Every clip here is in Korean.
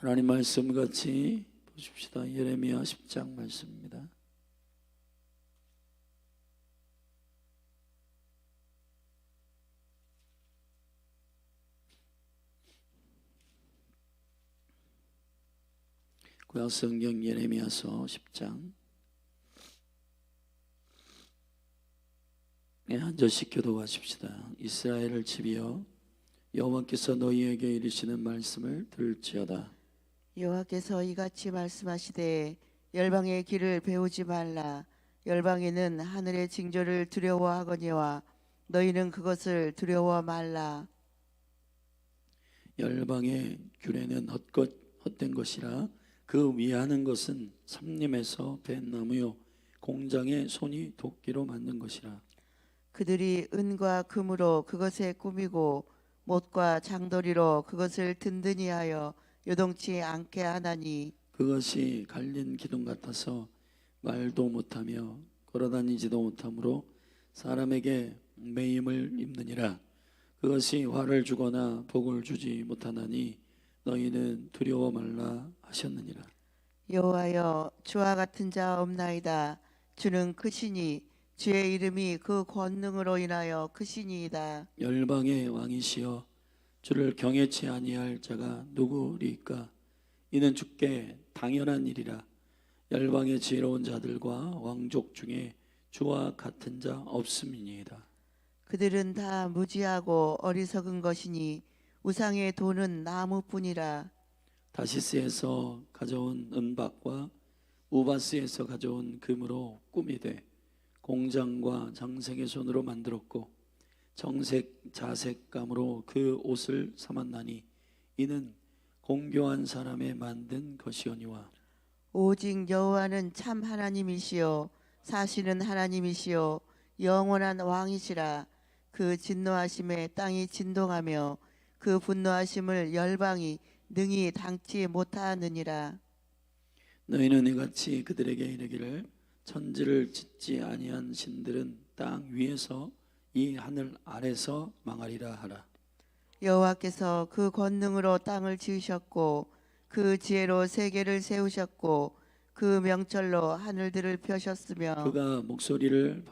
하나님 말씀 같이 보십시다. 예레미야 10장 말씀입니다. 구약성경 예레미야서 10장. 한 절씩 교독하십시다. 이스라엘을 집이여 여호와께서 너희에게 이르시는 말씀을 들을지어다. 여호와께서 이같이 말씀하시되 열방의 길을 배우지 말라. 열방에는 하늘의 징조를 두려워하거니와 너희는 그것을 두려워 말라. 열방의 규례는 헛된 것이라 그 위하는 것은 삼림에서 벤 나무요 공장의 손이 도끼로 만든 것이라. 그들이 은과 금으로 그것에 꾸미고 못과 장도리로 그것을 든든히 하여 요동치 않게 하나니 그것이 갈린 기둥 같아서 말도 못하며 걸어다니지도 못하므로 사람에게 매임을 입느니라. 그것이 화를 주거나 복을 주지 못하나니 너희는 두려워 말라 하셨느니라. 여호와여 주와 같은 자 없나이다. 주는 크시니 주의 이름이 그 권능으로 인하여 크시니이다. 열방의 왕이시여 주를 경외치 아니할 자가 누구리까? 이는 주께 당연한 일이라. 열방의 지혜로운 자들과 왕족 중에 주와 같은 자 없음이니이다. 그들은 다 무지하고 어리석은 것이니 우상의 돈은 나무뿐이라. 다시스에서 가져온 은박과 우바스에서 가져온 금으로 꾸미되 공장과 장색의 손으로 만들었고 정색 자색감으로 그 옷을 삼았나니 이는 공교한 사람의 만든 것이오니와. 오직 여호와는 참 하나님이시요 사시는 하나님이시요 영원한 왕이시라. 그 진노하심에 땅이 진동하며 그 분노하심을 열방이 능히 당치 못하느니라. 너희는 이같이 그들에게 이르기를 천지를 짓지 아니한 신들은 땅 위에서 이 하늘 아래서 망하리라 하라. 여호와께서 그 권능으로 땅을 지으셨고 그 지혜로 세계를 세우셨고 그 명철로 하늘들을 펴셨으며 그가 목소리를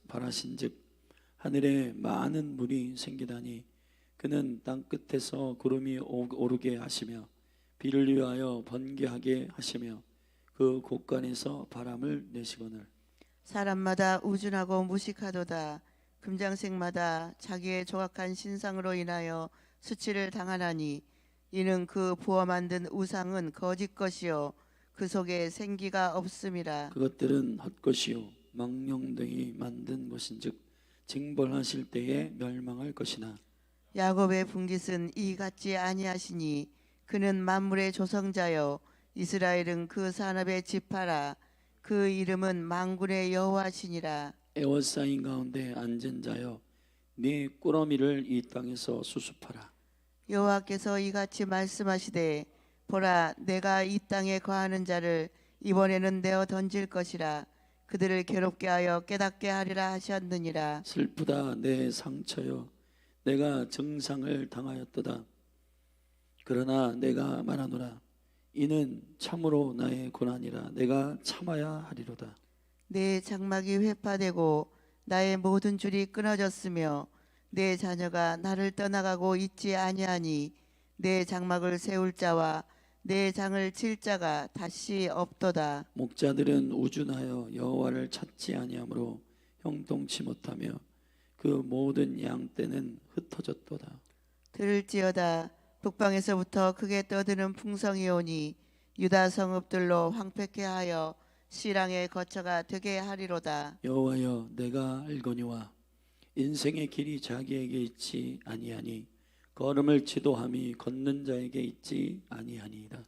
바라신즉 하늘에 많은 물이 생기다니 그는 땅 끝에서 구름이 오르게 하시며 비를 위하여 번개하게 하시며 그 곳간에서 바람을 내시거늘. 사람마다 우준하고 무식하도다. 금장색마다 자기의 조각한 신상으로 인하여 수치를 당하나니 이는 그 부어 만든 우상은 거짓 것이요 그 속에 생기가 없음이라. 그것들은 헛것이요 망령되이 만든 것인즉 징벌하실 때에 멸망할 것이나. 야곱의 분깃은 이 같지 아니하시니 그는 만물의 조성자요 이스라엘은 그 산업의 지파라. 그 이름은 만군의 여호와시니라. 에워싸인 가운데 앉은 자여 네 꾸러미를 이 땅에서 수습하라. 여호와께서 이같이 말씀하시되 보라 내가 이 땅에 거하는 자를 이번에는 내어 던질 것이라. 그들을 괴롭게 하여 깨닫게 하리라 하셨느니라. 슬프다 내 상처여 내가 정상을 당하였도다. 그러나 내가 말하노라 이는 참으로 나의 고난이라 내가 참아야 하리로다. 내 장막이 회파되고 나의 모든 줄이 끊어졌으며 내 자녀가 나를 떠나가고 있지 아니하니 내 장막을 세울 자와 내 장을 칠 자가 다시 없도다. 목자들은 우준하여 여호와를 찾지 아니하므로 형통치 못하며 그 모든 양떼는 흩어졌도다. 들을지어다 북방에서부터 크게 떠드는 풍성이 오니 유다 성읍들로 황폐케 하여 시랑의 거처가 되게 하리로다. 여호와여 내가 알거니와 인생의 길이 자기에게 있지 아니하니 걸음을 지도함이 걷는 자에게 있지 아니하니이다.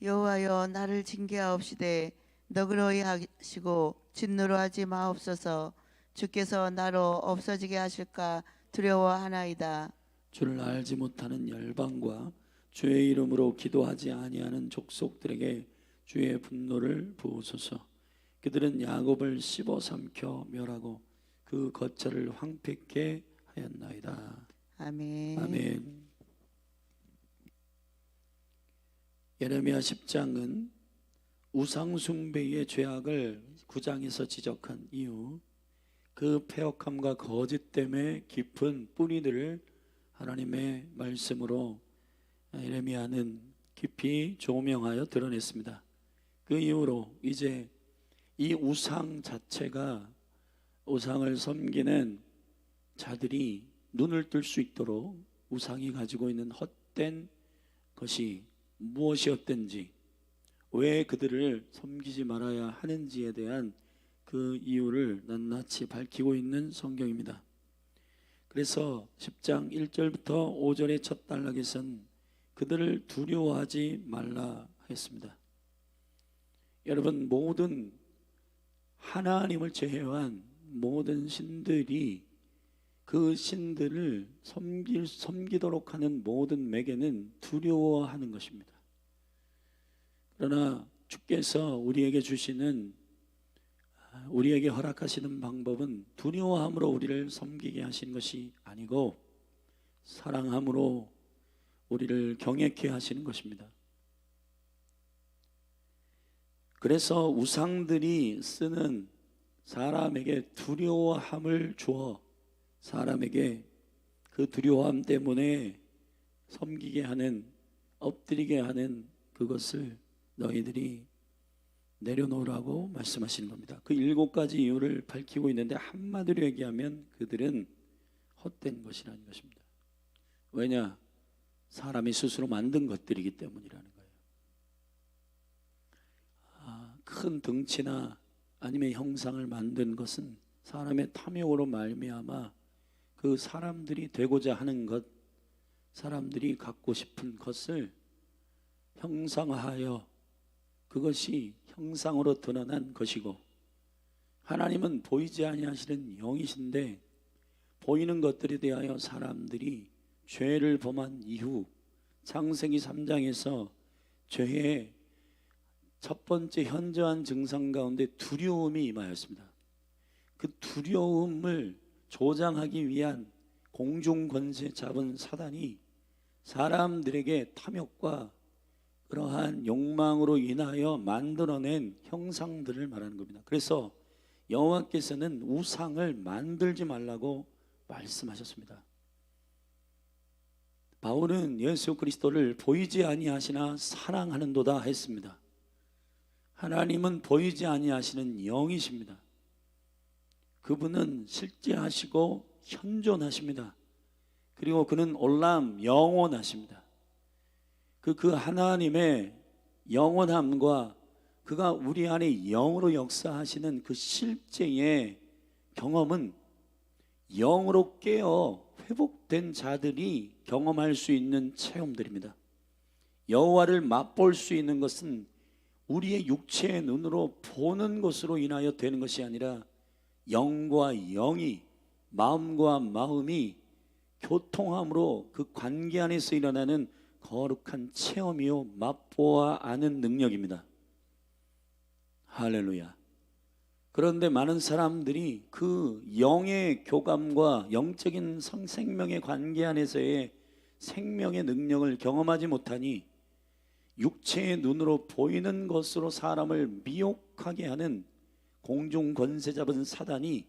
여호와여 나를 징계하옵시되 너그러이 하시고 진노로 하지 마옵소서. 주께서 나로 없어지게 하실까 두려워하나이다. 주를 알지 못하는 열방과 주의 이름으로 기도하지 아니하는 족속들에게 주의 분노를 부으소서. 그들은 야곱을 씹어 삼켜 멸하고 그 거처를 황폐케 하였나이다. 아멘. 아멘. 예레미야 10장은 우상숭배의 죄악을 9장에서 지적한 이유, 그 패역함과 거짓 때문에 깊은 뿌리들을 하나님의 말씀으로 예레미야는 깊이 조명하여 드러냈습니다. 그 이후로 이제 이 우상 자체가, 우상을 섬기는 자들이 눈을 뜰 수 있도록 우상이 가지고 있는 헛된 것이 무엇이었든지, 왜 그들을 섬기지 말아야 하는지에 대한 그 이유를 낱낱이 밝히고 있는 성경입니다. 그래서 10장 1절부터 5절의 첫 단락에선 그들을 두려워하지 말라 했습니다. 여러분, 모든 하나님을 제외한 모든 신들이 그 신들을 섬기도록 하는 모든 매개는 두려워하는 것입니다. 그러나 주께서 우리에게 주시는, 우리에게 허락하시는 방법은 두려워함으로 우리를 섬기게 하신 것이 아니고 사랑함으로 우리를 경외케 하시는 것입니다. 그래서 우상들이 쓰는 사람에게 두려워함을 주어 사람에게 그 두려워함 때문에 섬기게 하는, 엎드리게 하는 그것을 너희들이 내려놓으라고 말씀하시는 겁니다. 그 7가지 이유를 밝히고 있는데 한마디로 얘기하면 그들은 헛된 것이라는 것입니다. 왜냐? 사람이 스스로 만든 것들이기 때문이라는 거예요. 큰 덩치나 아니면 형상을 만든 것은 사람의 탐욕으로 말미암아 그 사람들이 되고자 하는 것, 사람들이 갖고 싶은 것을 형상화하여 그것이 형상으로 드러난 것이고, 하나님은 보이지 아니하시는 영이신데 보이는 것들에 대하여 사람들이 죄를 범한 이후 창세기 3장에서 죄의 첫 번째 현저한 증상 가운데 두려움이 임하였습니다. 그 두려움을 조장하기 위한 공중 권세 잡은 사단이 사람들에게 탐욕과 그러한 욕망으로 인하여 만들어낸 형상들을 말하는 겁니다. 그래서 여호와께서는 우상을 만들지 말라고 말씀하셨습니다. 바울은 예수 그리스도를 보이지 아니하시나 사랑하는도다 했습니다. 하나님은 보이지 아니하시는 영이십니다. 그분은 실제하시고 현존하십니다. 그리고 그는 올람 영원하십니다. 그 하나님의 영원함과 그가 우리 안에 영으로 역사하시는 그 실제의 경험은 영으로 깨어 회복된 자들이 경험할 수 있는 체험들입니다. 여호와를 맛볼 수 있는 것은 우리의 육체의 눈으로 보는 것으로 인하여 되는 것이 아니라 영과 영이, 마음과 마음이 교통함으로 그 관계 안에서 일어나는 거룩한 체험이요 맛보아 아는 능력입니다. 할렐루야. 그런데 많은 사람들이 그 영의 교감과 영적인 생명의 관계 안에서의 생명의 능력을 경험하지 못하니 육체의 눈으로 보이는 것으로 사람을 미혹하게 하는 공중 권세 잡은 사단이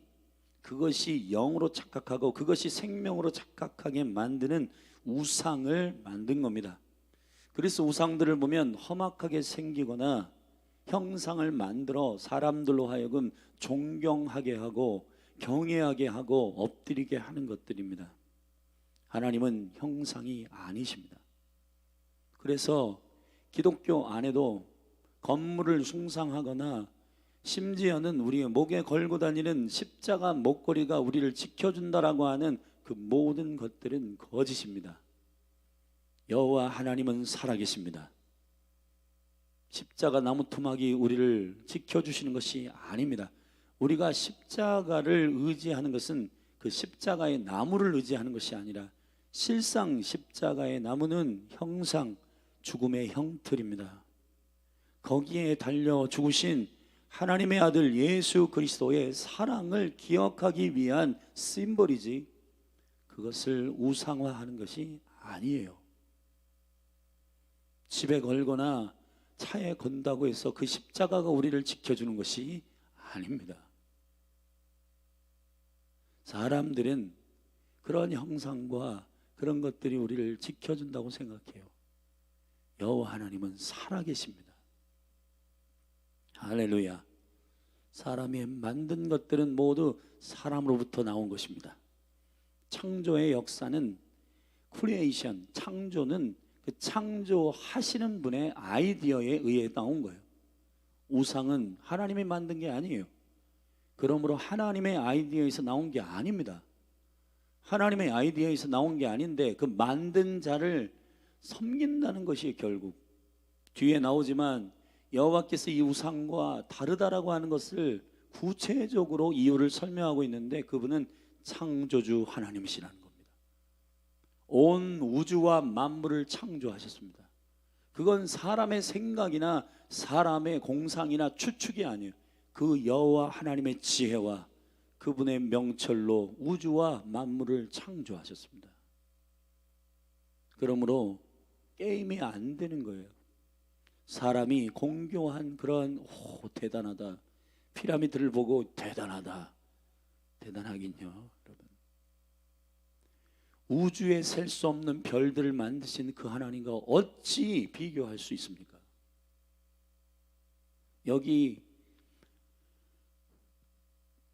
그것이 영으로 착각하고 그것이 생명으로 착각하게 만드는 우상을 만든 겁니다. 그래서 우상들을 보면 험악하게 생기거나 형상을 만들어 사람들로 하여금 존경하게 하고 경외하게 하고 엎드리게 하는 것들입니다. 하나님은 형상이 아니십니다. 그래서 기독교 안에도 건물을 숭상하거나 심지어는 우리의 목에 걸고 다니는 십자가 목걸이가 우리를 지켜준다라고 하는 그 모든 것들은 거짓입니다. 여호와 하나님은 살아계십니다. 십자가 나무 토막이 우리를 지켜주시는 것이 아닙니다. 우리가 십자가를 의지하는 것은 그 십자가의 나무를 의지하는 것이 아니라 실상 십자가의 나무는 형상, 죽음의 형틀입니다. 거기에 달려 죽으신 하나님의 아들 예수 그리스도의 사랑을 기억하기 위한 심볼이지 그것을 우상화하는 것이 아니에요. 집에 걸거나 차에 건다고 해서 그 십자가가 우리를 지켜주는 것이 아닙니다. 사람들은 그런 형상과 그런 것들이 우리를 지켜준다고 생각해요. 여호와 하나님은 살아계십니다. 할렐루야. 사람이 만든 것들은 모두 사람으로부터 나온 것입니다. 창조의 역사는 크리에이션, 창조는 그 창조하시는 분의 아이디어에 의해 나온 거예요. 우상은 하나님이 만든 게 아니에요. 그러므로 하나님의 아이디어에서 나온 게 아닙니다. 하나님의 아이디어에서 나온 게 아닌데 그 만든 자를 섬긴다는 것이 결국 뒤에 나오지만 여호와께서 이 우상과 다르다라고 하는 것을 구체적으로 이유를 설명하고 있는데 그분은 창조주 하나님이시라는 겁니다. 온 우주와 만물을 창조하셨습니다. 그건 사람의 생각이나 사람의 공상이나 추측이 아니에요. 그 여호와 하나님의 지혜와 그분의 명철로 우주와 만물을 창조하셨습니다. 그러므로 게임이 안 되는 거예요. 사람이 공교한 그런 대단하다, 피라미드를 보고 대단하다, 대단하긴요. 여러분, 우주에 셀 수 없는 별들을 만드신 그 하나님과 어찌 비교할 수 있습니까? 여기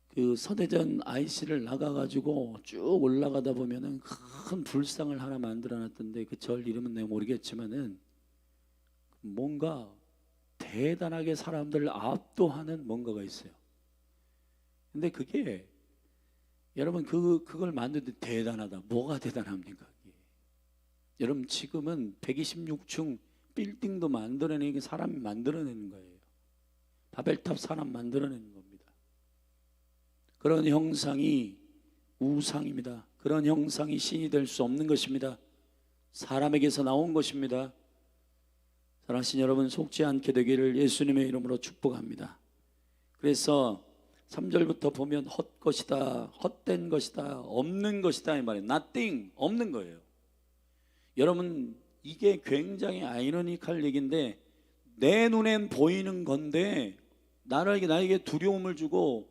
그 서대전 IC를 나가가지고 쭉 올라가다 보면은 큰 불상을 하나 만들어놨던데 그 절 이름은 내가 모르겠지만은 뭔가 대단하게 사람들을 압도하는 뭔가가 있어요. 근데 그게 여러분 그걸 만드는데 대단하다. 뭐가 대단합니까? 여러분 지금은 126층 빌딩도 만들어내는 게 사람이 만들어내는 거예요. 바벨탑 사람 만들어내는 겁니다. 그런 형상이 우상입니다. 그런 형상이 신이 될 수 없는 것입니다. 사람에게서 나온 것입니다. 사랑하신 여러분, 속지 않게 되기를 예수님의 이름으로 축복합니다. 그래서 3절부터 보면 헛것이다, 헛된 것이다, 없는 것이다 이 말이에요. nothing, 없는 거예요. 여러분 이게 굉장히 아이러니컬 얘기인데 내 눈엔 보이는 건데 나에게 두려움을 주고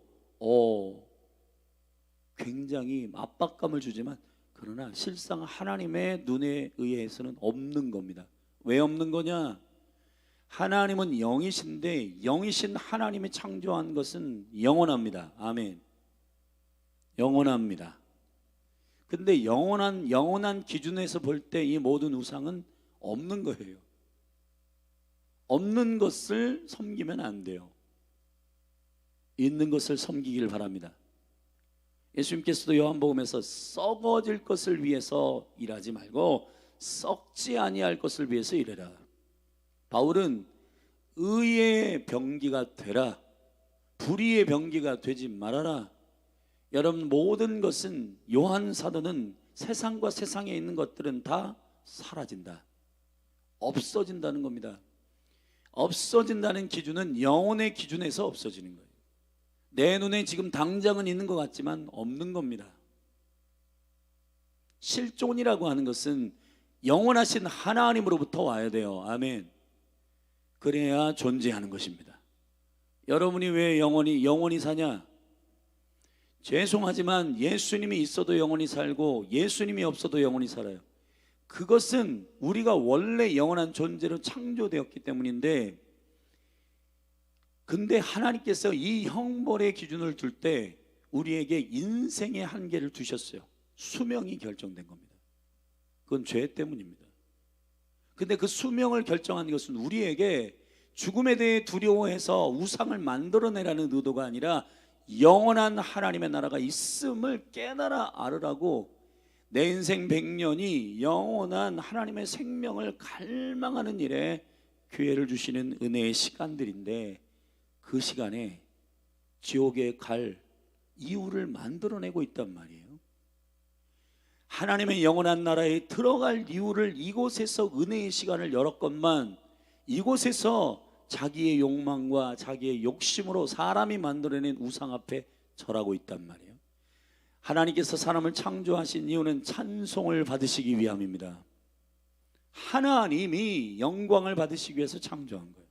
굉장히 압박감을 주지만 그러나 실상 하나님의 눈에 의해서는 없는 겁니다. 왜 없는 거냐? 하나님은 영이신데 영이신 하나님이 창조한 것은 영원합니다. 아멘. 영원합니다. 근데 영원한 기준에서 볼 때 이 모든 우상은 없는 거예요. 없는 것을 섬기면 안 돼요. 있는 것을 섬기길 바랍니다. 예수님께서도 요한복음에서 썩어질 것을 위해서 일하지 말고 썩지 아니할 것을 위해서 일해라. 바울은 의의 병기가 되라, 불의의 병기가 되지 말아라. 여러분 모든 것은 요한 사도는 세상과 세상에 있는 것들은 다 사라진다, 없어진다는 겁니다. 없어진다는 기준은 영혼의 기준에서 없어지는 거예요. 내 눈에 지금 당장은 있는 것 같지만 없는 겁니다. 실존이라고 하는 것은 영원하신 하나님으로부터 와야 돼요. 아멘. 그래야 존재하는 것입니다. 여러분이 왜 영원히 사냐? 죄송하지만 예수님이 있어도 영원히 살고 예수님이 없어도 영원히 살아요. 그것은 우리가 원래 영원한 존재로 창조되었기 때문인데, 근데 하나님께서 이 형벌의 기준을 둘 때 우리에게 인생의 한계를 두셨어요. 수명이 결정된 겁니다. 그건 죄 때문입니다. 근데 그 수명을 결정한 것은 우리에게 죽음에 대해 두려워해서 우상을 만들어내라는 의도가 아니라 영원한 하나님의 나라가 있음을 깨달아 알으라고, 내 인생 100년이 영원한 하나님의 생명을 갈망하는 일에 기회를 주시는 은혜의 시간들인데, 그 시간에 지옥에 갈 이유를 만들어내고 있단 말이에요. 하나님의 영원한 나라에 들어갈 이유를 이곳에서 은혜의 시간을 열었건만 이곳에서 자기의 욕망과 자기의 욕심으로 사람이 만들어낸 우상 앞에 절하고 있단 말이에요. 하나님께서 사람을 창조하신 이유는 찬송을 받으시기 위함입니다. 하나님이 영광을 받으시기 위해서 창조한 거예요.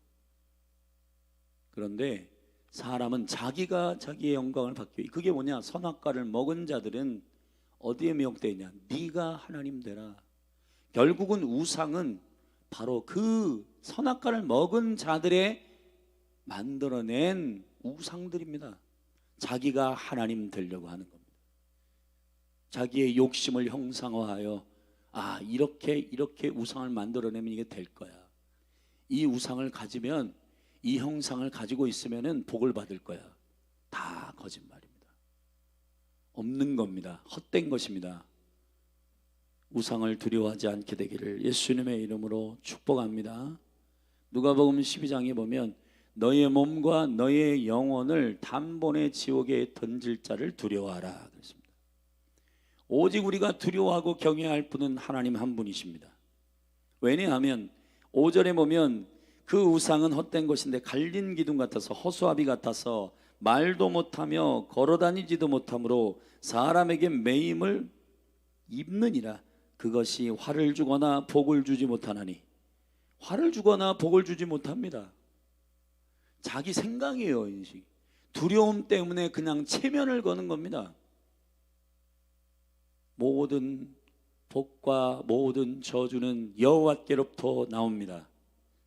그런데 사람은 자기가 자기의 영광을 받기 위해, 그게 뭐냐, 선악과를 먹은 자들은 어디에 미혹되어 있냐, 네가 하나님 되라. 결국은 우상은 바로 그 선악과를 먹은 자들의 만들어낸 우상들입니다. 자기가 하나님 되려고 하는 겁니다. 자기의 욕심을 형상화하여 이렇게 우상을 만들어내면 이게 될 거야. 이 우상을 가지면, 이 형상을 가지고 있으면은 복을 받을 거야. 다 거짓말입니다. 없는 겁니다. 헛된 것입니다. 우상을 두려워하지 않게 되기를 예수님의 이름으로 축복합니다. 누가복음 12장에 보면 너의 몸과 너의 영혼을 단번에 지옥에 던질 자를 두려워하라 그랬습니다. 오직 우리가 두려워하고 경외할 분은 하나님 한 분이십니다. 왜냐하면 5절에 보면 그 우상은 헛된 것인데 갈린 기둥 같아서 허수아비 같아서 말도 못하며 걸어다니지도 못하므로 사람에게 매임을 입느니라. 그것이 화를 주거나 복을 주지 못하나니. 화를 주거나 복을 주지 못합니다. 자기 생각이에요. 인식. 두려움 때문에 그냥 체면을 거는 겁니다. 모든 복과 모든 저주는 여호와께로부터 나옵니다.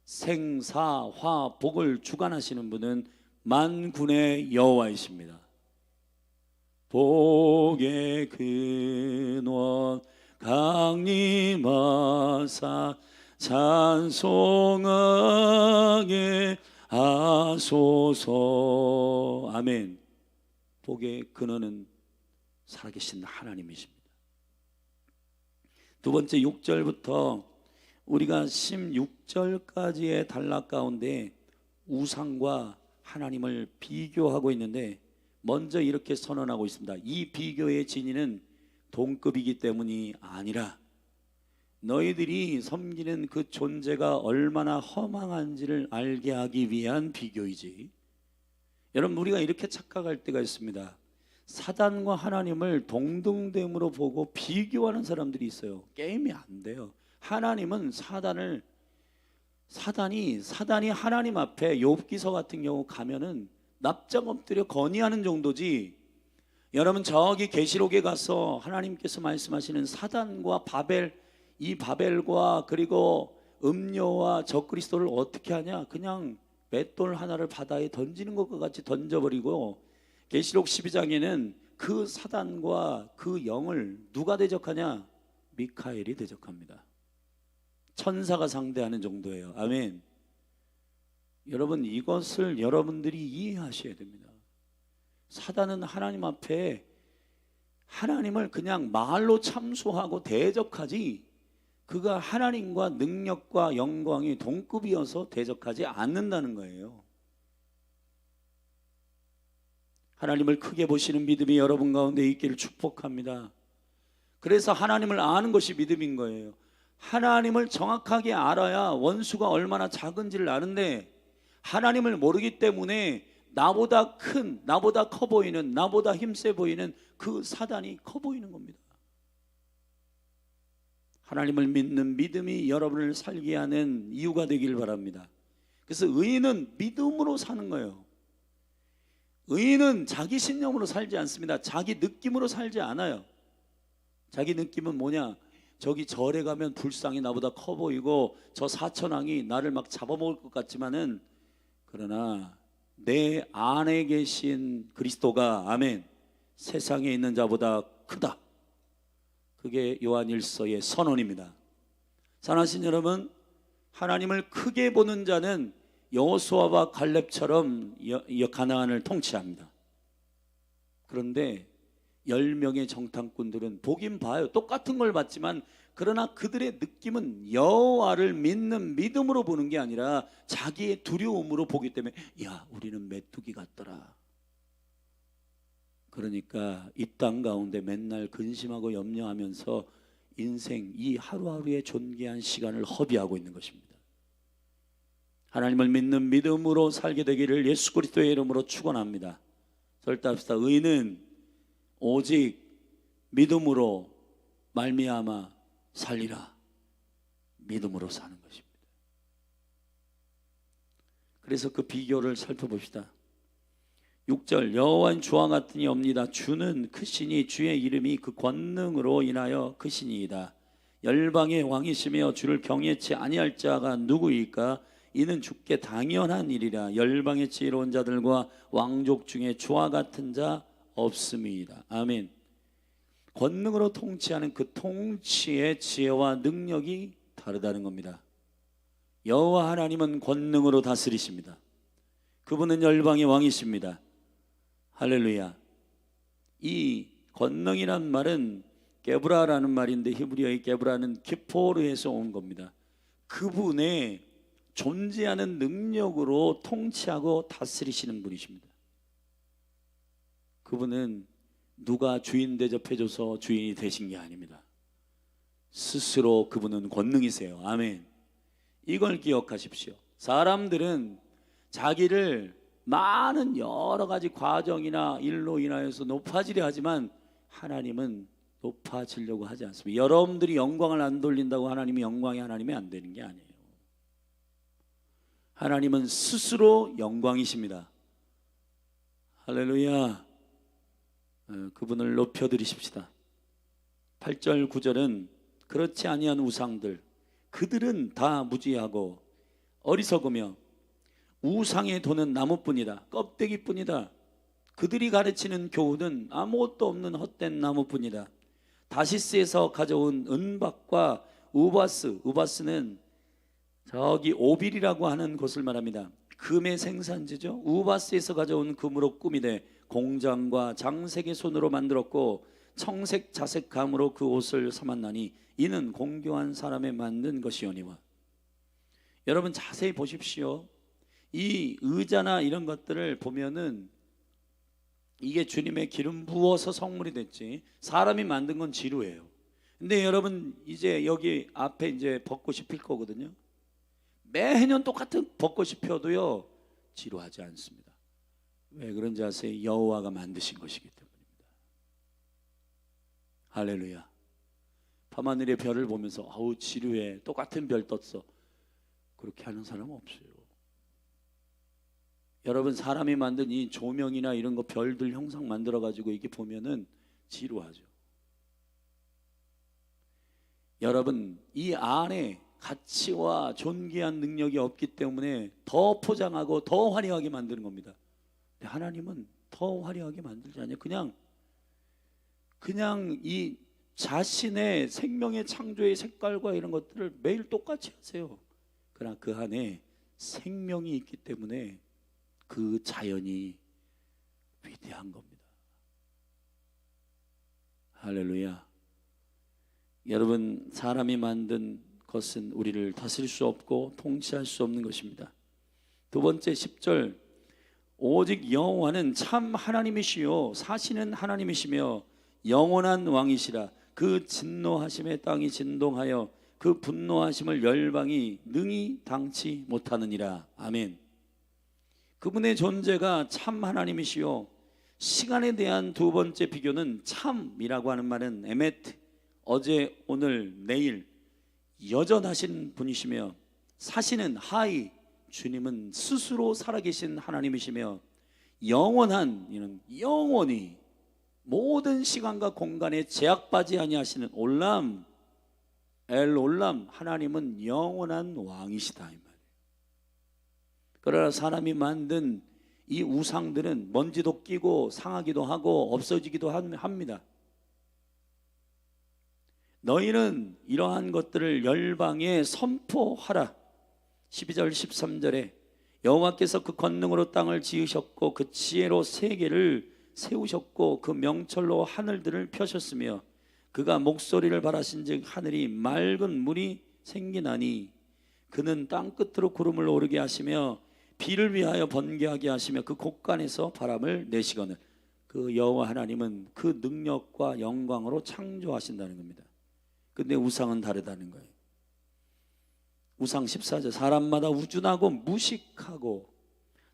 생사 화 복을 주관하시는 분은 만군의 여호와이십니다. 복의 근원 강림하사 찬송하게 하소서. 아멘. 복의 근원은 살아계신 하나님이십니다. 두 번째 6절부터 우리가 16절까지의 단락 가운데 우상과 하나님을 비교하고 있는데, 먼저 이렇게 선언하고 있습니다. 이 비교의 진위는 동급이기 때문이 아니라 너희들이 섬기는 그 존재가 얼마나 허망한지를 알게 하기 위한 비교이지. 여러분, 우리가 이렇게 착각할 때가 있습니다. 사단과 하나님을 동등됨으로 보고 비교하는 사람들이 있어요. 게임이 안 돼요. 하나님은 사단이 하나님 앞에 욥기서 같은 경우 가면은 납작 엎드려 건의하는 정도지. 여러분, 저기 계시록에 가서 하나님께서 말씀하시는 사단과 바벨, 이 바벨과 그리고 음료와 적그리스도를 어떻게 하냐, 그냥 맷돌 하나를 바다에 던지는 것과 같이 던져버리고, 계시록 12장에는 그 사단과 그 영을 누가 대적하냐? 미카엘이 대적합니다. 천사가 상대하는 정도예요. 아멘. 여러분, 이것을 여러분들이 이해하셔야 됩니다. 사단은 하나님 앞에 하나님을 그냥 말로 참소하고 대적하지, 그가 하나님과 능력과 영광이 동급이어서 대적하지 않는다는 거예요. 하나님을 크게 보시는 믿음이 여러분 가운데 있기를 축복합니다. 그래서 하나님을 아는 것이 믿음인 거예요. 하나님을 정확하게 알아야 원수가 얼마나 작은지를 아는데, 하나님을 모르기 때문에 나보다 큰, 나보다 커 보이는, 나보다 힘세 보이는 그 사단이 커 보이는 겁니다. 하나님을 믿는 믿음이 여러분을 살게 하는 이유가 되길 바랍니다. 그래서 의인은 믿음으로 사는 거예요. 의인은 자기 신념으로 살지 않습니다. 자기 느낌으로 살지 않아요. 자기 느낌은 뭐냐? 저기 절에 가면 불상이 나보다 커 보이고 저 사천왕이 나를 막 잡아먹을 것 같지만은, 그러나 내 안에 계신 그리스도가, 아멘, 세상에 있는 자보다 크다. 그게 요한일서의 선언입니다. 사랑하신 여러분, 하나님을 크게 보는 자는 여호수아와 갈렙처럼 가나안을 통치합니다. 그런데 10명의 정탐꾼들은 보긴 봐요. 똑같은 걸 봤지만, 그러나 그들의 느낌은 여호와를 믿는 믿음으로 보는 게 아니라 자기의 두려움으로 보기 때문에, 야, 우리는 메뚜기 같더라. 그러니까 이 땅 가운데 맨날 근심하고 염려하면서 인생 이 하루하루의 존귀한 시간을 허비하고 있는 것입니다. 하나님을 믿는 믿음으로 살게 되기를 예수 그리스도의 이름으로 축원합니다. 절답시다. 의인은 오직 믿음으로 말미암아 살리라. 믿음으로 사는 것입니다. 그래서 그 비교를 살펴봅시다. 6절 여호와는 주와 같으니 없니다. 주는 크시니 주의 이름이 그 권능으로 인하여 크시니이다. 열방의 왕이시며 주를 경외치 아니할 자가 누구이까? 이는 주께 당연한 일이라. 열방의 지혜로운 자들과 왕족 중에 주와 같은 자 없음이다. 아멘. 권능으로 통치하는 그 통치의 지혜와 능력이 다르다는 겁니다. 여호와 하나님은 권능으로 다스리십니다. 그분은 열방의 왕이십니다. 할렐루야. 이 권능이란 말은 게브라라는 말인데 히브리어의 게브라는 기포르에서 온 겁니다. 그분의 존재하는 능력으로 통치하고 다스리시는 분이십니다. 그분은 누가 주인 대접해줘서 주인이 되신 게 아닙니다. 스스로 그분은 권능이세요. 아멘. 이걸 기억하십시오. 사람들은 자기를 많은 여러 가지 과정이나 일로 인하여서 높아지려 하지만 하나님은 높아지려고 하지 않습니다. 여러분들이 영광을 안 돌린다고 하나님이 영광이 하나님이 안 되는 게 아니에요. 하나님은 스스로 영광이십니다. 할렐루야. 그분을 높여드리십시다. 8절 9절은 그렇지 아니한 우상들, 그들은 다 무지하고 어리석으며 우상의 도는 나무뿐이다. 껍데기뿐이다. 그들이 가르치는 교훈은 아무것도 없는 헛된 나무뿐이다. 다시스에서 가져온 은박과 우바스는 저기 오빌이라고 하는 곳을 말합니다. 금의 생산지죠. 우바스에서 가져온 금으로 꾸미되 공장과 장색의 손으로 만들었고 청색 자색 감으로 그 옷을 삼았나니 이는 공교한 사람의 만든 것이오니와. 여러분 자세히 보십시오. 이 의자나 이런 것들을 보면은 이게 주님의 기름 부어서 성물이 됐지 사람이 만든 건 지루해요. 근데 여러분 이제 여기 앞에 이제 벚꽃이 필 거거든요. 매년 똑같은 벚꽃이 펴도요 지루하지 않습니다. 왜 그런지 아세요? 여호와가 만드신 것이기 때문입니다. 할렐루야. 밤하늘의 별을 보면서 아우 지루해, 똑같은 별 떴어, 그렇게 하는 사람은 없어요. 여러분 사람이 만든 이 조명이나 이런 거 별들 형상 만들어 가지고 이게 보면은 지루하죠. 여러분 이 안에 가치와 존귀한 능력이 없기 때문에 더 포장하고 더 화려하게 만드는 겁니다. 근데 하나님은 더 화려하게 만들지 않아요. 그냥 이 자신의 생명의 창조의 색깔과 이런 것들을 매일 똑같이 하세요. 그러나 그 안에 생명이 있기 때문에 그 자연이 위대한 겁니다. 할렐루야. 여러분 사람이 만든 것은 우리를 다스릴 수 없고 통치할 수 없는 것입니다. 두 번째 10절 오직 여호와는 참 하나님이시요 사시는 하나님이시며 영원한 왕이시라. 그 진노하심에 땅이 진동하여 그 분노하심을 열방이 능히 당치 못하느니라. 아멘. 그분의 존재가 참 하나님이시요 시간에 대한 두 번째 비교는 참이라고 하는 말은 에메트, 어제 오늘 내일 여전하신 분이시며 사시는 하이, 주님은 스스로 살아계신 하나님이시며 영원한, 이는 영원히 모든 시간과 공간에 제약받지 아니하시는 올람, 엘 올람, 하나님은 영원한 왕이시다 이 말이에요. 그러나 사람이 만든 이 우상들은 먼지도 끼고 상하기도 하고 없어지기도 합니다. 너희는 이러한 것들을 열방에 선포하라. 12절 13절에 여호와께서 그 권능으로 땅을 지으셨고 그 지혜로 세계를 세우셨고 그 명철로 하늘들을 펴셨으며 그가 목소리를 발하신즉 하늘이 맑은 물이 생기나니 그는 땅 끝으로 구름을 오르게 하시며 비를 위하여 번개하게 하시며 그 곳간에서 바람을 내시거늘. 그 여호와 하나님은 그 능력과 영광으로 창조하신다는 겁니다. 근데 우상은 다르다는 거예요. 우상 14절 사람마다 우준하고 무식하고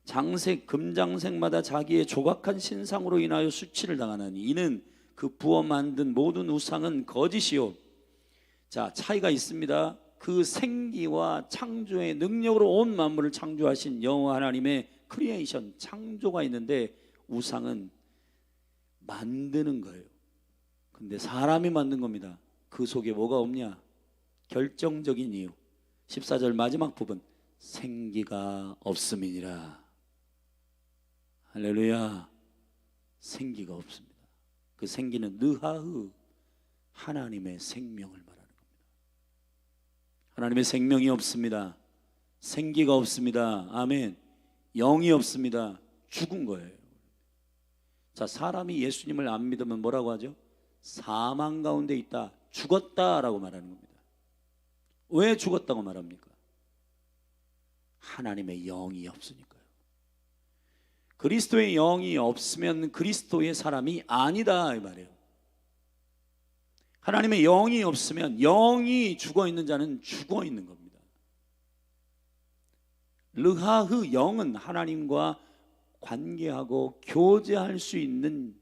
장색 금장색마다 자기의 조각한 신상으로 인하여 수치를 당하나니 이는 그 부어 만든 모든 우상은 거짓이요. 자 차이가 있습니다. 그 생기와 창조의 능력으로 온 만물을 창조하신 여호와 하나님의 크리에이션, 창조가 있는데 우상은 만드는 거예요. 근데 사람이 만든 겁니다. 그 속에 뭐가 없냐? 결정적인 이유, 14절 마지막 부분, 생기가 없음이니라. 할렐루야. 생기가 없습니다. 그 생기는 느하흐, 하나님의 생명을 말하는 겁니다. 하나님의 생명이 없습니다. 생기가 없습니다. 아멘. 영이 없습니다. 죽은 거예요. 자, 사람이 예수님을 안 믿으면 뭐라고 하죠? 사망 가운데 있다, 죽었다라고 말하는 겁니다. 왜 죽었다고 말합니까? 하나님의 영이 없으니까요. 그리스도의 영이 없으면 그리스도의 사람이 아니다 이 말이에요. 하나님의 영이 없으면, 영이 죽어 있는 자는 죽어 있는 겁니다. 르하흐, 영은 하나님과 관계하고 교제할 수 있는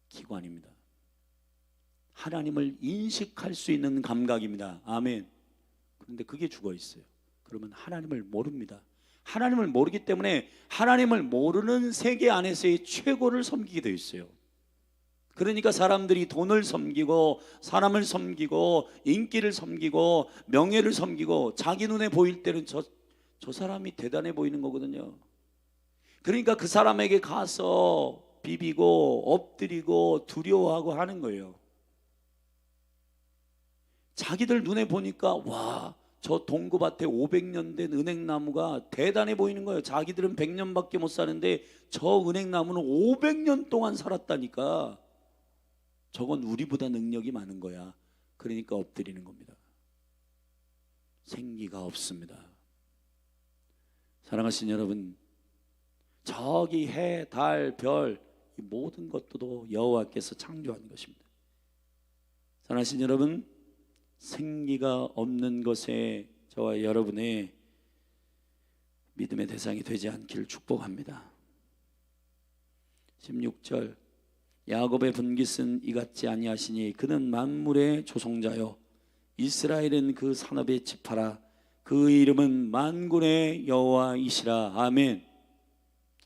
기관입니다. 하나님을 인식할 수 있는 감각입니다. 아멘. 그런데 그게 죽어 있어요. 그러면 하나님을 모릅니다. 하나님을 모르기 때문에 하나님을 모르는 세계 안에서의 최고를 섬기게 되어 있어요. 그러니까 사람들이 돈을 섬기고 사람을 섬기고 인기를 섬기고 명예를 섬기고 자기 눈에 보일 때는 저 사람이 대단해 보이는 거거든요. 그러니까 그 사람에게 가서 비비고 엎드리고 두려워하고 하는 거예요. 자기들 눈에 보니까 와, 저 동구밭에 500년 된 은행나무가 대단해 보이는 거예요. 자기들은 100년밖에 못 사는데 저 은행나무는 500년 동안 살았다니까. 저건 우리보다 능력이 많은 거야. 그러니까 엎드리는 겁니다. 생기가 없습니다. 사랑하신 여러분, 저기 해, 달, 별, 이 모든 것도 여호와께서 창조한 것입니다. 사랑하신 여러분, 생기가 없는 것에 저와 여러분의 믿음의 대상이 되지 않기를 축복합니다. 16절, 야곱의 분깃은 이같지 아니하시니 그는 만물의 조성자요 이스라엘은 그 산업의 지파라. 그 이름은 만군의 여호와이시라. 아멘.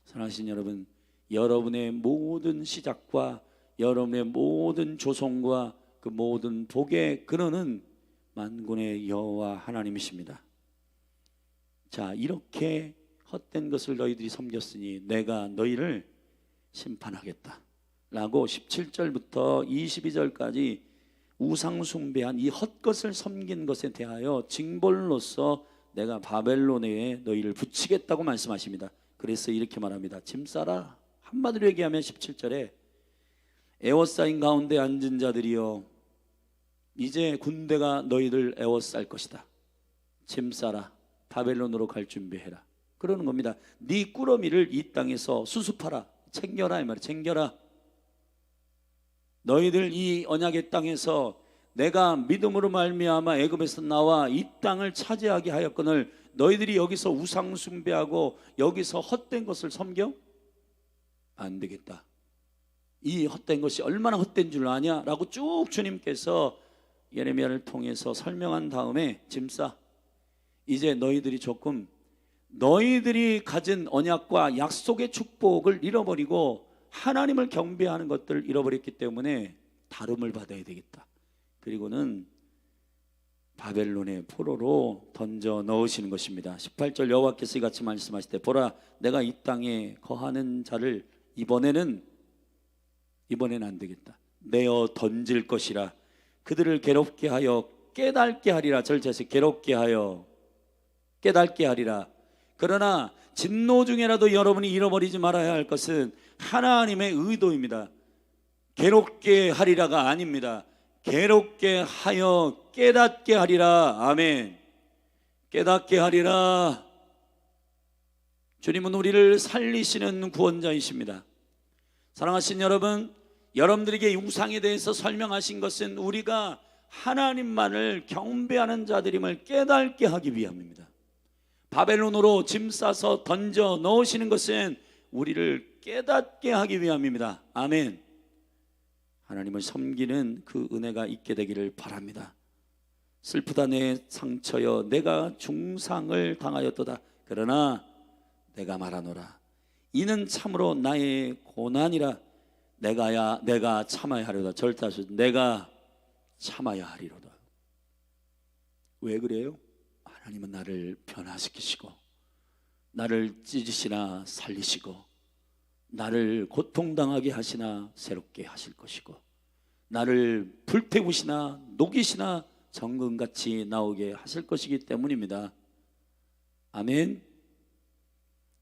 사랑하신 여러분, 여러분의 모든 시작과 여러분의 모든 조성과 그 모든 복의 근원은 만군의 여호와 하나님이십니다. 자, 이렇게 헛된 것을 너희들이 섬겼으니 내가 너희를 심판하겠다 라고 17절부터 22절까지 우상 숭배한 이 헛것을 섬긴 것에 대하여 징벌로서 내가 바벨론에 너희를 붙이겠다고 말씀하십니다. 그래서 이렇게 말합니다. 짐 싸라. 한마디로 얘기하면 17절에 에워싸인 가운데 앉은 자들이여, 이제 군대가 너희들 에워쌀 것이다. 짐 싸라. 바벨론으로 갈 준비해라. 그러는 겁니다. 네 꾸러미를 이 땅에서 수습하라. 챙겨라 이 말이야. 챙겨라. 너희들 이 언약의 땅에서 내가 믿음으로 말미암아 애굽에서 나와 이 땅을 차지하게 하였거늘 너희들이 여기서 우상 숭배하고 여기서 헛된 것을 섬겨? 안 되겠다. 이 헛된 것이 얼마나 헛된 줄 아냐? 라고 쭉 주님께서 예레미야를 통해서 설명한 다음에 짐 싸. 이제 너희들이 조금 너희들이 가진 언약과 약속의 축복을 잃어버리고 하나님을 경배하는 것들을 잃어버렸기 때문에 다름을 받아야 되겠다. 그리고는 바벨론의 포로로 던져 넣으시는 것입니다. 18절 여호와께서 이같이 말씀하실 때 보라, 내가 이 땅에 거하는 자를 이번에는 안 되겠다. 내어 던질 것이라. 그들을 괴롭게 하여 깨닫게 하리라. 절제해서 괴롭게 하여 깨닫게 하리라. 그러나 진노 중에라도 여러분이 잃어버리지 말아야 할 것은 하나님의 의도입니다. 괴롭게 하리라가 아닙니다. 괴롭게 하여 깨닫게 하리라. 아멘. 깨닫게 하리라. 주님은 우리를 살리시는 구원자이십니다. 사랑하신 여러분, 여러분들에게 우상에 대해서 설명하신 것은 우리가 하나님만을 경배하는 자들임을 깨닫게 하기 위함입니다. 바벨론으로 짐 싸서 던져 넣으시는 것은 우리를 깨닫게 하기 위함입니다. 아멘. 하나님을 섬기는 그 은혜가 있게 되기를 바랍니다. 슬프다 내 상처여 내가 중상을 당하였도다. 그러나 내가 말하노라 이는 참으로 나의 고난이라 내가 참아야 하리로다. 절대 하셔도 내가 참아야 하리로다. 왜 그래요? 하나님은 나를 변화시키시고 나를 찢으시나 살리시고 나를 고통당하게 하시나 새롭게 하실 것이고 나를 불태우시나 녹이시나 정금같이 나오게 하실 것이기 때문입니다. 아멘.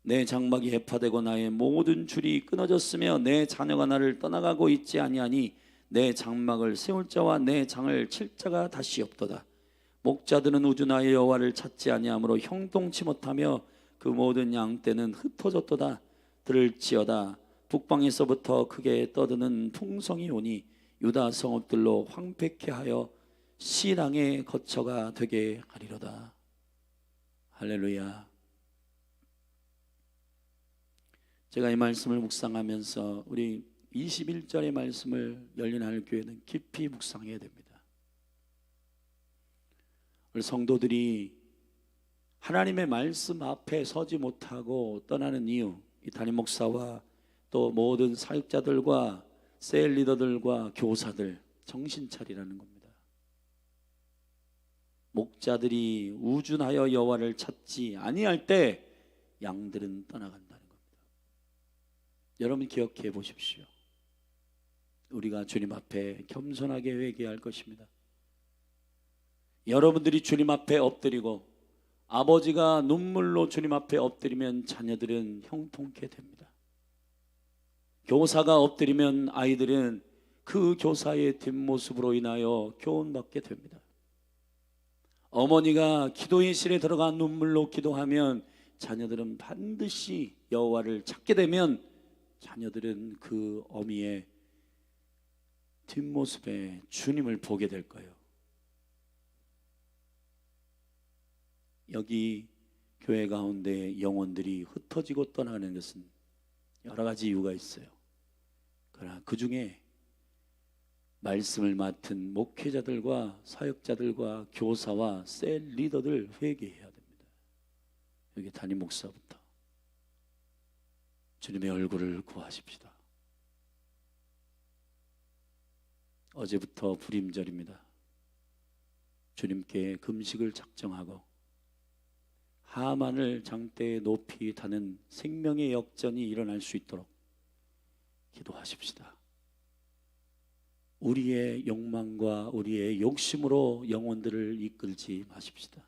내 장막이 해파되고 나의 모든 줄이 끊어졌으며 내 자녀가 나를 떠나가고 있지 아니하니 내 장막을 세울 자와 내 장을 칠 자가 다시 없도다. 목자들은 우주나의 여호와를 찾지 아니하므로 형통치 못하며 그 모든 양떼는 흩어졌도다. 들을지어다 북방에서부터 크게 떠드는 풍성이 오니 유다 성읍들로 황폐케 하여 시랑의 거처가 되게 하리로다. 할렐루야. 제가 이 말씀을 묵상하면서 우리 21절의 말씀을 열린 하늘교회는 깊이 묵상해야 됩니다. 우리 성도들이 하나님의 말씀 앞에 서지 못하고 떠나는 이유, 이 담임 목사와 또 모든 사역자들과 셀 리더들과 교사들 정신 차리라는 겁니다. 목자들이 우준하여 여호와를 찾지 아니할 때 양들은 떠나간다는 겁니다. 여러분 기억해 보십시오. 우리가 주님 앞에 겸손하게 회개할 것입니다. 여러분들이 주님 앞에 엎드리고 아버지가 눈물로 주님 앞에 엎드리면 자녀들은 형통케 됩니다. 교사가 엎드리면 아이들은 그 교사의 뒷모습으로 인하여 교훈받게 됩니다. 어머니가 기도의 실에 들어가 눈물로 기도하면 자녀들은 반드시 여호와를 찾게 되면 자녀들은 그 어미의 뒷모습에 주님을 보게 될 거예요. 여기 교회 가운데 영혼들이 흩어지고 떠나는 것은 여러 가지 이유가 있어요. 그러나 그 중에 말씀을 맡은 목회자들과 사역자들과 교사와 셀 리더들 회개해야 됩니다. 여기 담임 목사부터 주님의 얼굴을 구하십시다. 어제부터 불임절입니다. 주님께 금식을 작정하고 하만을 장대에 높이 다는 생명의 역전이 일어날 수 있도록 기도하십시다. 우리의 욕망과 우리의 욕심으로 영혼들을 이끌지 마십시다.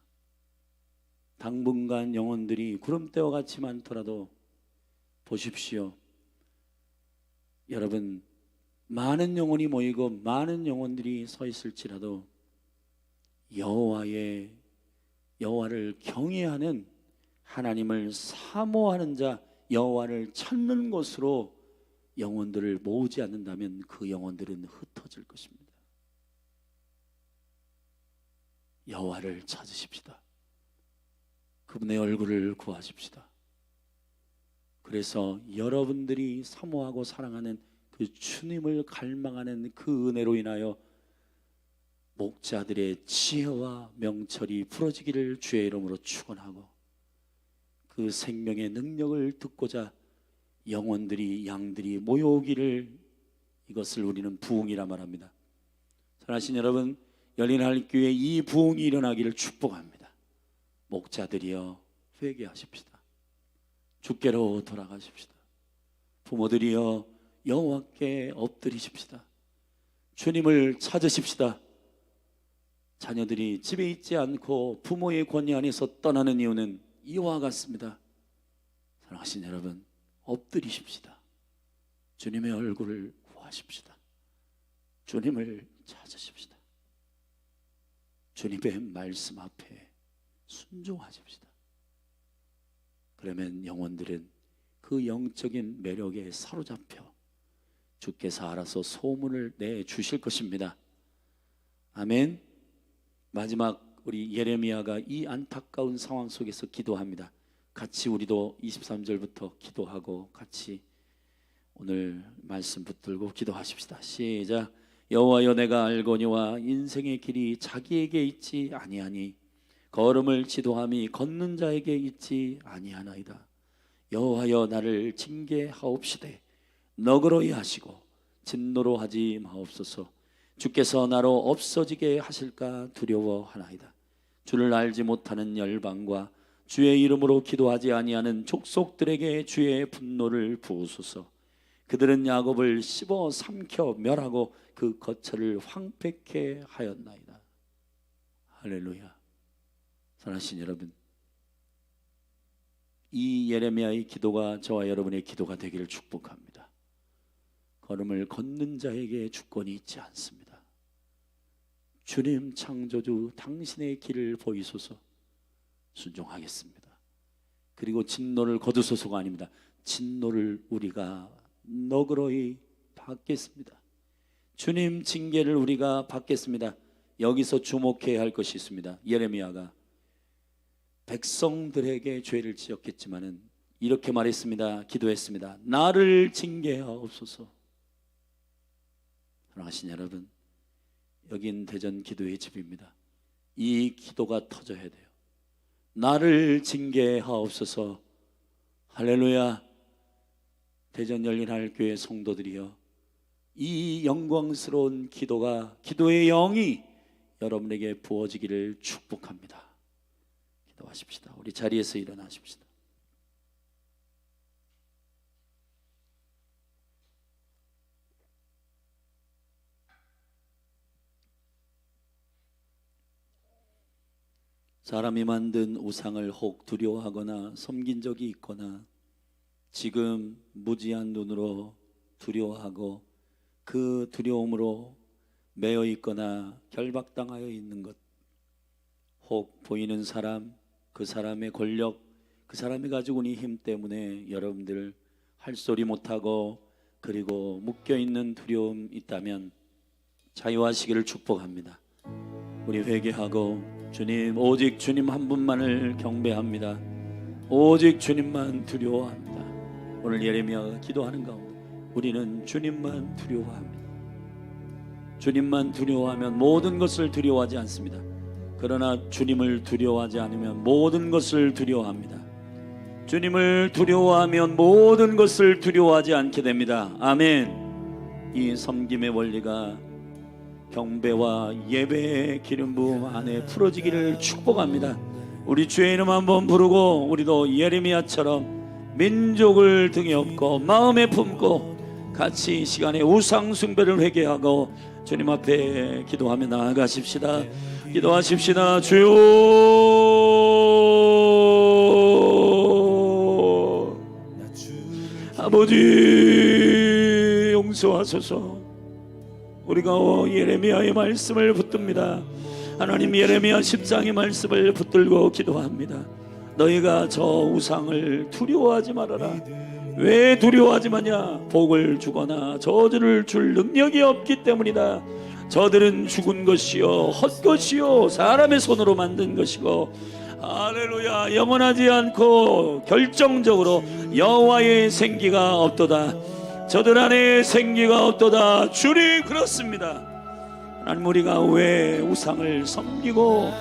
당분간 영혼들이 구름대와 같이 많더라도 보십시오. 여러분, 많은 영혼이 모이고 많은 영혼들이 서 있을지라도 여호와를 경외하는 하나님을 사모하는 자, 여호와를 찾는 것으로 영혼들을 모으지 않는다면 그 영혼들은 흩어질 것입니다. 여호와를 찾으십시다. 그분의 얼굴을 구하십시다. 그래서 여러분들이 사모하고 사랑하는 그 주님을 갈망하는 그 은혜로 인하여 목자들의 지혜와 명철이 부러지기를 주의 이름으로 축원하고 그 생명의 능력을 듣고자 영혼들이 양들이 모여오기를, 이것을 우리는 부흥이라 말합니다. 사랑하신 여러분, 열린 하늘교회 이 부흥이 일어나기를 축복합니다. 목자들이여 회개하십시다. 주께로 돌아가십시다. 부모들이여 여호와께 엎드리십시다. 주님을 찾으십시다. 자녀들이 집에 있지 않고 부모의 권위 안에서 떠나는 이유는 이와 같습니다. 사랑하신 여러분, 엎드리십시다. 주님의 얼굴을 구하십시다. 주님을 찾으십시다. 주님의 말씀 앞에 순종하십시다. 그러면 영혼들은 그 영적인 매력에 사로잡혀 주께서 알아서 소문을 내주실 것입니다. 아멘. 마지막 우리 예레미야가 이 안타까운 상황 속에서 기도합니다. 같이 우리도 23절부터 기도하고 같이 오늘 말씀 붙들고 기도하십시다. 시작. 여호와여, 내가 알거니와 인생의 길이 자기에게 있지 아니하니 걸음을 지도함이 걷는 자에게 있지 아니하나이다. 여호와여, 나를 징계하옵시되 너그러이 하시고 진노로 하지 마옵소서. 주께서 나로 없어지게 하실까 두려워하나이다. 주를 알지 못하는 열방과 주의 이름으로 기도하지 아니하는 족속들에게 주의 분노를 부으소서. 그들은 야곱을 씹어 삼켜 멸하고 그 거처를 황폐케 하였나이다. 할렐루야. 사랑하신 여러분, 이 예레미야의 기도가 저와 여러분의 기도가 되기를 축복합니다. 걸음을 걷는 자에게 주권이 있지 않습니다. 주님 창조주, 당신의 길을 보이소서. 순종하겠습니다. 그리고 진노를 거두소서가 아닙니다. 진노를 우리가 너그러이 받겠습니다. 주님 징계를 우리가 받겠습니다. 여기서 주목해야 할 것이 있습니다. 예레미야가 백성들에게 죄를 지었겠지만은 이렇게 말했습니다. 기도했습니다. 나를 징계하옵소서. 사랑하신 여러분, 여긴 대전 기도의 집입니다. 이 기도가 터져야 돼요. 나를 징계하옵소서. 할렐루야. 대전 열린하늘교회 성도들이여, 이 영광스러운 기도가, 기도의 영이 여러분에게 부어지기를 축복합니다. 기도하십시다. 우리 자리에서 일어나십시다. 사람이 만든 우상을 혹 두려워하거나 섬긴 적이 있거나 지금 무지한 눈으로 두려워하고 그 두려움으로 매여 있거나 결박당하여 있는 것, 혹 보이는 사람, 그 사람의 권력, 그 사람이 가지고 있는 힘 때문에 여러분들 할 소리 못하고 그리고 묶여있는 두려움 있다면 자유하시기를 축복합니다. 우리 회개하고 주님, 오직 주님 한 분만을 경배합니다. 오직 주님만 두려워합니다. 오늘 예레미야가 기도하는 가운데 우리는 주님만 두려워합니다. 주님만 두려워하면 모든 것을 두려워하지 않습니다. 그러나 주님을 두려워하지 않으면 모든 것을 두려워합니다. 주님을 두려워하면 모든 것을 두려워하지 않게 됩니다. 아멘. 이 섬김의 원리가 경배와 예배의 기름 부음 안에 풀어지기를 축복합니다. 우리 주의 이름 한번 부르고 우리도 예레미야처럼 민족을 등에 업고 마음에 품고 같이 이 시간에 우상 숭배를 회개하고 주님 앞에 기도하며 나아가십시다. 기도하십시다. 주여, 아버지 용서하소서. 우리가 예레미야의 말씀을 붙듭니다. 하나님, 예레미야 10장의 말씀을 붙들고 기도합니다. 너희가 저 우상을 두려워하지 말아라. 왜 두려워하지 마냐? 복을 주거나 저주를 줄 능력이 없기 때문이다. 저들은 죽은 것이요 헛것이요 사람의 손으로 만든 것이고, 할렐루야, 영원하지 않고 결정적으로 여호와의 생기가 없도다. 저들 안에 생기가 없도다. 주님, 그렇습니다. 하나님, 우리가 왜 우상을 섬기고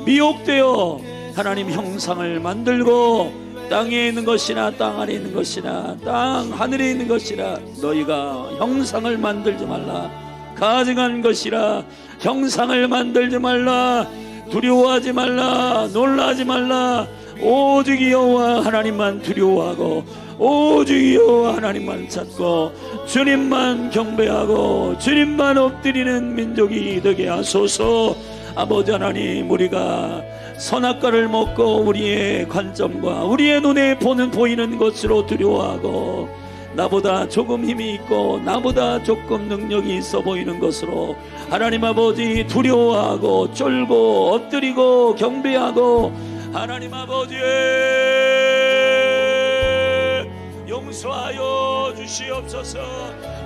미혹되어 하나님 형상을 만들고 땅에 있는 것이나 땅 아래 있는 것이나 땅 하늘에 있는 것이라 너희가 형상을 만들지 말라. 가증한 것이라 형상을 만들지 말라. 두려워하지 말라. 놀라지 말라. 오직 여호와 하나님만 두려워하고 오직 여호와 하나님만 찾고 주님만 경배하고 주님만 엎드리는 민족이 되게 하소서. 아버지 하나님, 우리가 선악과를 먹고 우리의 관점과 우리의 눈에 보이는 것으로 두려워하고 나보다 조금 힘이 있고 나보다 조금 능력이 있어 보이는 것으로 하나님 아버지 두려워하고 쫄고 엎드리고 경배하고 하나님 아버지 용서하여 주시옵소서.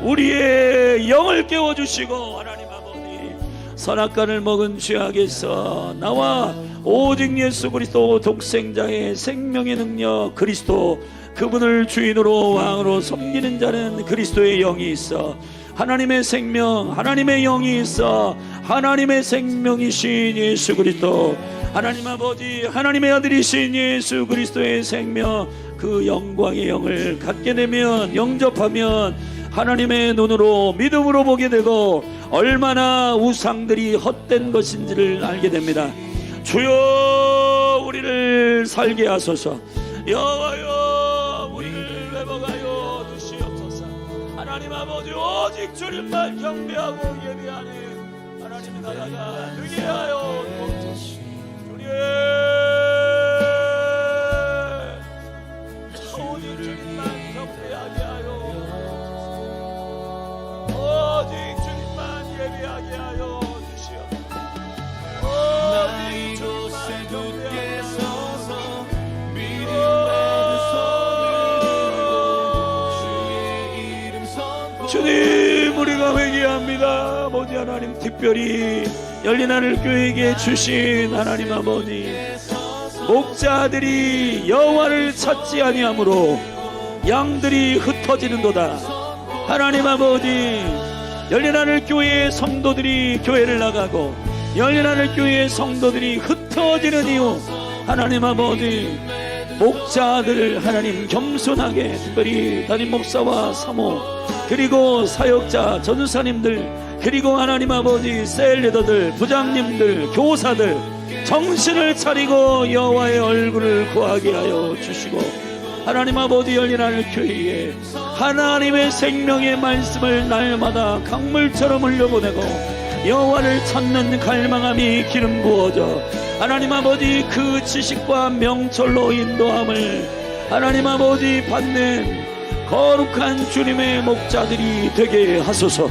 우리의 영을 깨워주시고 하나님 아버지 선악과를 먹은 죄악에서 나와 오직 예수 그리스도 독생자의 생명의 능력 그리스도, 그분을 주인으로 왕으로 섬기는 자는 그리스도의 영이 있어 하나님의 생명, 하나님의 영이 있어 하나님의 생명이신 예수 그리스도, 하나님 아버지 하나님의 아들이신 예수 그리스도의 생명, 그 영광의 영을 갖게 되면, 영접하면 하나님의 눈으로 믿음으로 보게 되고 얼마나 우상들이 헛된 것인지를 알게 됩니다. 주여 우리를 살게 하소서. 여호와여 우리를 회복하여 주시옵소서. 하나님 아버지 오직 주님만 경배하고 예배하는 하나님의 나라가 되게 하여 주옵소서. 주님 오직 주님만 경배하게 하여, 오직 주님만 예배하게 하여 주시옵소서. 오직 주님만 경배하게 하소서. 주님 우리가 회개합니다. 아버지 하나님, 특별히 열린 하늘 교회에게 주신 하나님 아버지, 목자들이 여호와를 찾지 아니하므로 양들이 흩어지는도다. 하나님 아버지, 열린 하늘 교회의 성도들이 교회를 나가고 열린 하늘 교회의 성도들이 흩어지는 이유, 하나님 아버지 목자들 하나님 겸손하게, 특별히 담임 목사와 사모, 그리고 사역자 전사님들, 그리고 하나님 아버지 셀리더들, 부장님들, 교사들 정신을 차리고 여호와의 얼굴을 구하게 하여 주시고, 하나님 아버지 열린 하늘 교회에 하나님의 생명의 말씀을 날마다 강물처럼 흘려보내고 여호와를 찾는 갈망함이 기름 부어져 하나님 아버지 그 지식과 명철로 인도함을 하나님 아버지 받는 거룩한 주님의 목자들이 되게 하소서.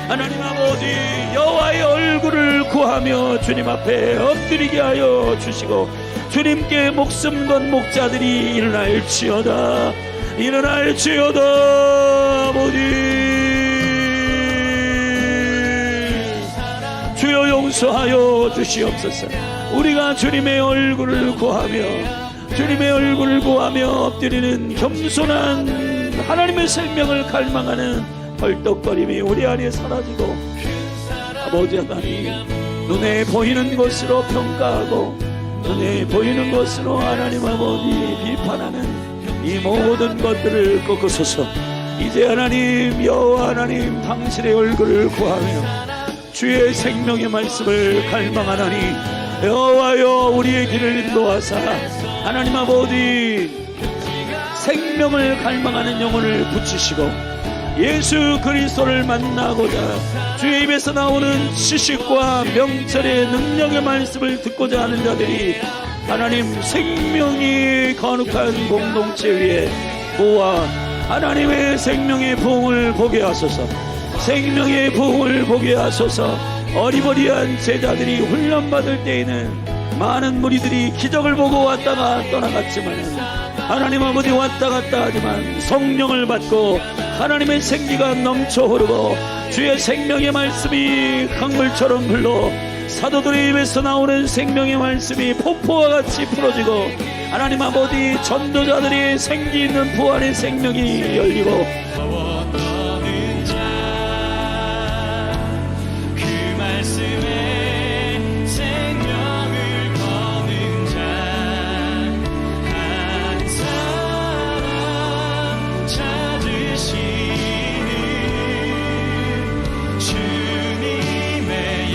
하나님 아버지 여호와의 얼굴을 구하며 주님 앞에 엎드리게 하여 주시고, 주님께 목숨 건 목자들이 일어날지어다, 일어날지어다. 아버지 주여 용서하여 주시옵소서. 우리가 주님의 얼굴을 구하며, 주님의 얼굴을 구하며 엎드리는 겸손한 하나님의 생명을 갈망하는 벌떡거림이 우리 안에 사라지고, 아버지 하나님 눈에 보이는 것으로 평가하고 눈에 보이는 것으로 하나님 아버지 비판하는 이 모든 것들을 꺾으소서. 이제 하나님 여호와 하나님 당신의 얼굴을 구하며 주의 생명의 말씀을 갈망하나니 여호와여 우리의 길을 인도하사 하나님 아버지 생명을 갈망하는 영혼을 붙이시고 예수 그리스도를 만나고자 주의 입에서 나오는 지식과 명철의 능력의 말씀을 듣고자 하는 자들이 하나님 생명이 거룩한 공동체 위에 모아 하나님의 생명의 부흥을 보게 하소서. 생명의 부흥을 보게 하소서. 어리버리한 제자들이 훈련받을 때에는 많은 무리들이 기적을 보고 왔다가 떠나갔지만 하나님 아버지 왔다 갔다 하지만 성령을 받고 하나님의 생기가 넘쳐 흐르고 주의 생명의 말씀이 강물처럼 흘러 사도들의 입에서 나오는 생명의 말씀이 폭포와 같이 풀어지고 하나님 아버지 전도자들이 생기 있는 부활의 생명이 열리고